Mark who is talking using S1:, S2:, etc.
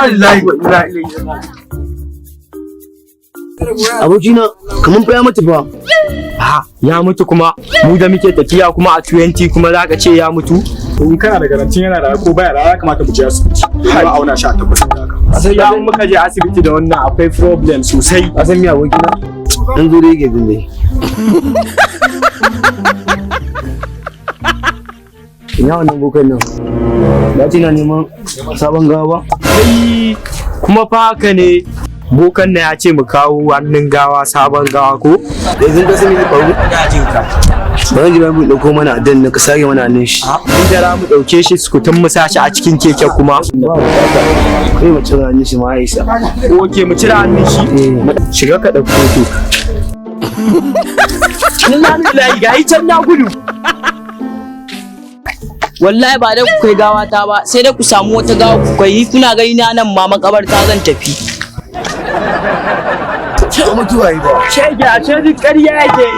S1: lillahi wa inna ilaihi raji'un. Abokina kaman fa ya mutu fa.
S2: Ya mutu kuma mu da muke tafiya kuma a 20 kuma za ka ce ya mutu?
S3: In kana da garantin yana da ko baya da ya kamata mu je asibiti. Ba auna shi a tabbatar da haka.
S2: Sai ya muka je asibiti da wannan akwai problem sosai.
S1: A san me abokina? Dan zo da yake dinde. Ina wannan bokan nan. Ya ce na neman sabon gawa.
S2: Kai kuma fa haka ne bokan na ya ce mu kawo hannun gawa sabon gawa ko?
S1: Yanzu ka sani faru?
S2: Ina jin ka.
S1: Bari ji mu dauko mana addan na ka sage mana hannun shi.
S2: Mun da mu dauke shi sukutun mu sashi a cikin keke kuma.
S1: Kai mu cira hannun shi ma Aisha.
S2: Oke mu cira hannun shi. Shiga ka dauko to. Alhamdulillah ga can na gudu.
S4: Wallahi ba da ku kai gawa ta ba sai da ku samu wata gawa ku kai kuna gani na nan ma makabarta zan tafi.
S1: Ce mutuwa yi ba.
S2: Shege a ce duk ƙarya yake yi.